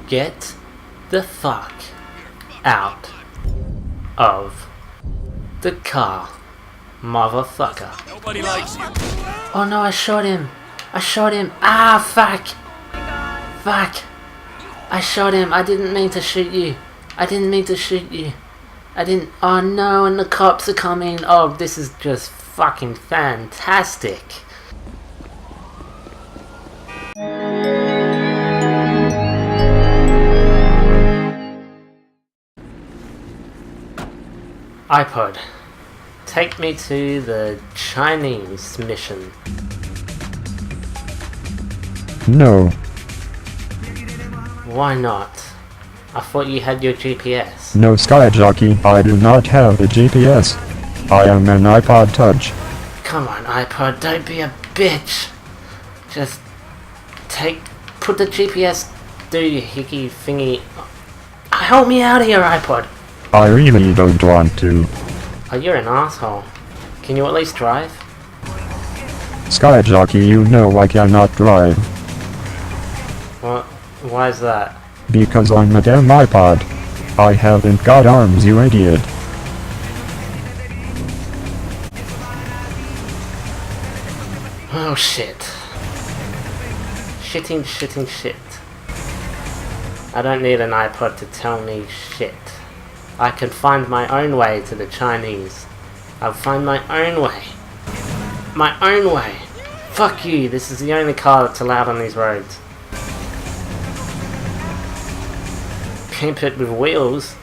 Get the fuck out of the car, motherfucker. Nobody likes you. Oh no, I shot him. I shot him. Ah, fuck. Fuck. I shot him. I didn't mean to shoot you. I didn't mean to shoot you. I didn't. Oh no, and the cops are coming. Oh, this is just fucking fantastic. iPod, take me to the Chinese mission. No. Why not? I thought you had your GPS. No, Sky Jockey, I do not have a GPS. I am an iPod Touch. Come on, iPod, don't be a bitch. Just put the GPS, do your hickey thingy. Help me out here, iPod. I really don't want to. Oh, you're an asshole. Can you at least drive? Sky Jockey, you know I cannot drive. What? Why is that? Because I'm a damn iPod. I haven't got arms, you idiot. Oh shit. Shitting shit. I don't need an iPod to tell me shit. I can find my own way to the Chinese. I'll find my own way. My own way. Fuck you, this is the only car that's allowed on these roads. Pimp it with wheels.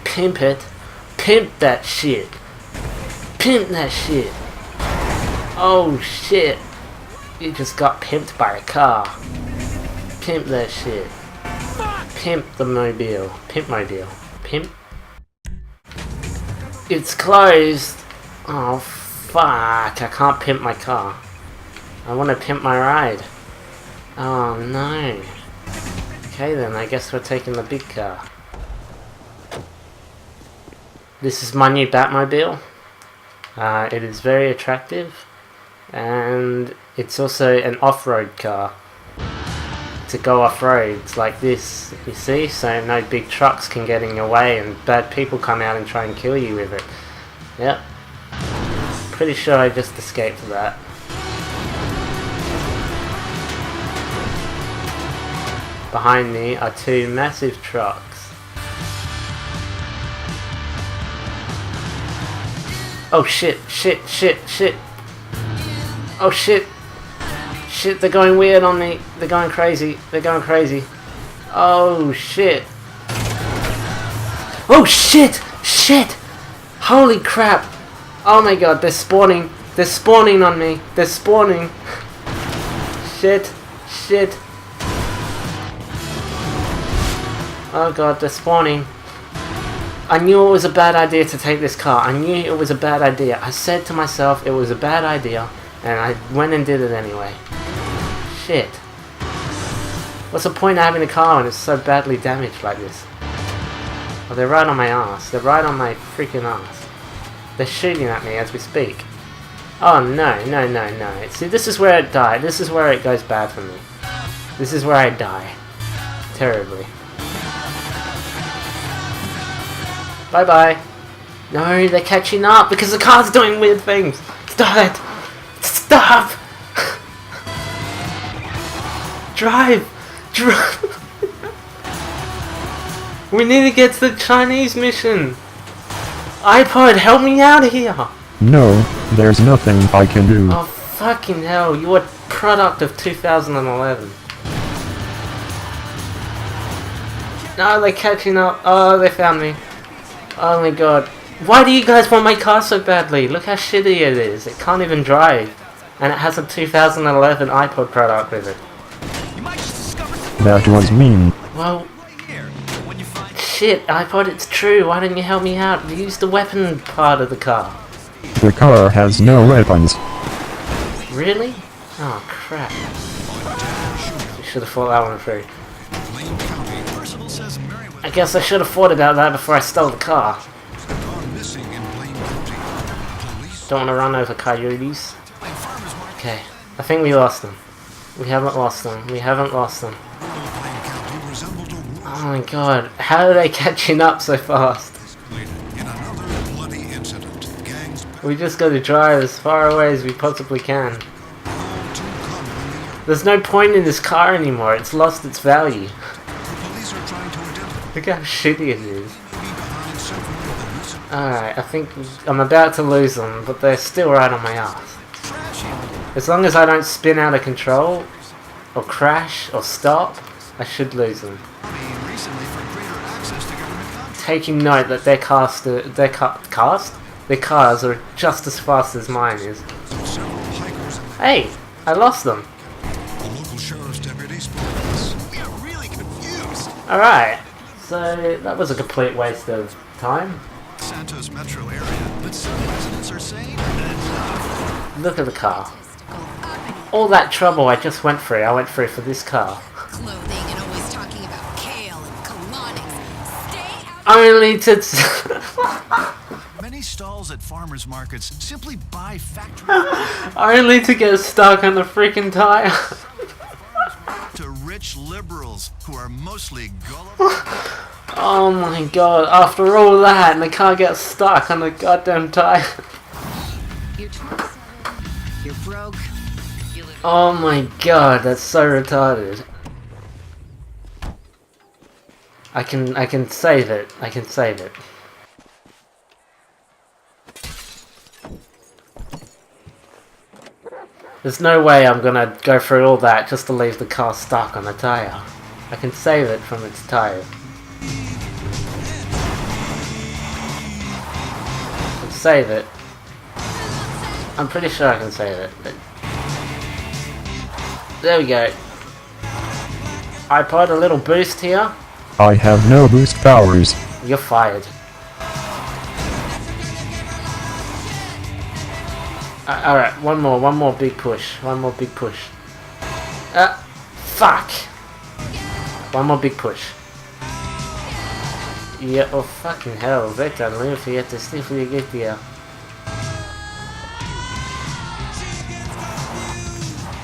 Pimp it. Pimp that shit. Pimp that shit. Oh shit. You just got pimped by a car. Pimp that shit. Pimp the mobile. Pimp mobile. Pimp. It's closed. Oh fuck. I can't pimp my car. I want to pimp my ride. Oh no. Okay then, I guess we're taking the big car. This is my new Batmobile. It is very attractive. And it's also an off-road car. To go off-roads like this, you see? So no big trucks can get in your way and bad people come out and try and kill you with it. Yep. Pretty sure I just escaped that. Behind me are two massive trucks. Oh shit. Oh shit. Shit, they're going weird on me. They're going crazy. Oh shit. Oh shit! Shit! Holy crap! Oh my god, they're spawning. They're spawning on me. They're spawning. Shit. Oh god, they're spawning. I knew it was a bad idea to take this car. I knew it was a bad idea. I said to myself it was a bad idea, and I went and did it anyway. Shit. What's the point of having a car when it's so badly damaged like this? Oh, they're right on my ass. They're right on my freaking ass. They're shooting at me as we speak. Oh no. See, this is where it died. This is where it goes bad for me. This is where I die. Terribly. Bye bye. No, they're catching up because the car's doing weird things. Stop it. Stop. Drive. We need to get to the Chinese mission. iPod, help me out here. No, there's nothing I can do. Oh fucking hell, you're a product of 2011. No, they're catching up. Oh, they found me. Oh my god. Why do you guys want my car so badly? Look how shitty it is. It can't even drive. And it has a 2011 iPod product with it. That was mean. Well, shit, iPod, it's true. Why don't you help me out? Use the weapon part of the car. The car has no weapons. Really? Oh crap. You should have thought that one through. I guess I should have thought about that before I stole the car. Don't want to run over coyotes. Okay, I think we lost them. We haven't lost them. Oh Oh my god, how are they catching up so fast? In another bloody incident, gangs We just gotta drive as far away as we possibly can. too common in the area. There's no point in this car anymore, it's lost its value. The police are trying to identify Look how shitty it is. maybe behind several of the recent Alright, I think I'm about to lose them, but they're still right on my ass. trashing. As long as I don't spin out of control, or crash, or stop, I should lose them. Recently for greater access to government contracts. Taking note that their cars are just as fast as mine is. Several hikers and Hey, I lost them. the local sheriff's deputy spoke to us. We are really confused. Alright, so that was a complete waste of time. Santos metro area, but some residents are saying that Look at the car. All that trouble I just went through, I went through for this car. Clothing and always talking about kale and colonics. Stay out. Only to... many stalls at farmers markets simply buy factory only to get stuck on the freaking tire. to rich liberals who are mostly gullible. Oh my god, after all that and the car gets stuck on the goddamn tire. You're 27. You're broke. You live Oh my god, that's so retarded. I can save it. I can save it. There's no way I'm gonna go through all that just to leave the car stuck on a tire. I can save it from its tire. I can save it. I'm pretty sure I can save it. But there we go. iPod, a little boost here. I have no boost powers. You're fired. Alright, one more big push. One more big push. Fuck! One more big push. Yeah, oh fucking hell, Vector, nu får jättestiffiga here.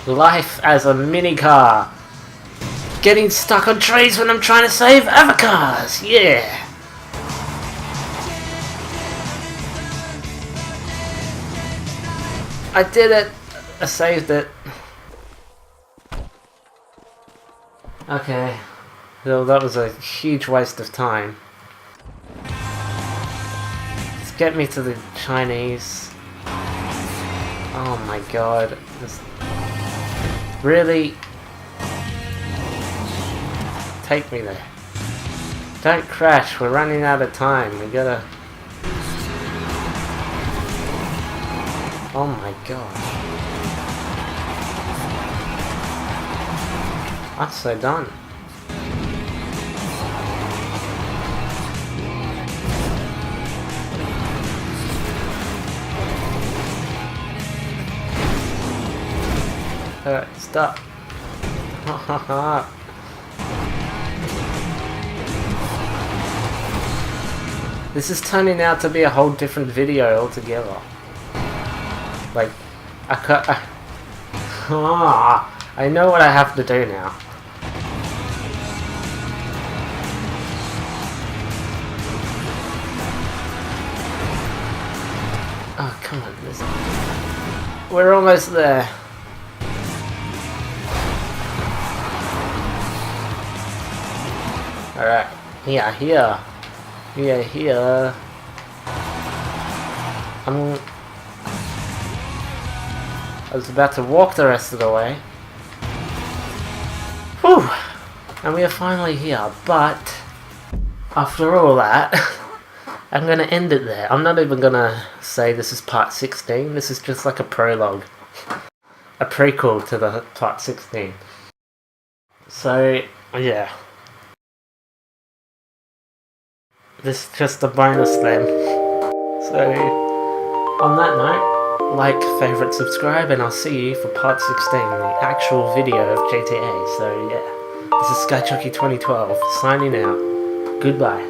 Life as a minicar. Getting stuck on trees when I'm trying to save other cars. Yeah. I did it. I saved it. Okay. Well, that was a huge waste of time. Let's get me to the Chinese. Oh my god. Really? Take me there. Don't crash, we're running out of time. We gotta... Oh my god. I'm so done. Alright, stop. This is turning out to be a whole different video altogether. Like, I know what I have to do now. Oh, come on. We're almost there. Alright. Here. I was about to walk the rest of the way. Whew! And we are finally here, but after all that, I'm gonna end it there. I'm not even gonna say this is part 16, this is just like a prologue. A prequel to the part 16. So, yeah. This is just a bonus then. So, on that note, like, favourite, subscribe, and I'll see you for part 16, the actual video of GTA. So yeah, this is SkyChucky2012, signing out. Goodbye.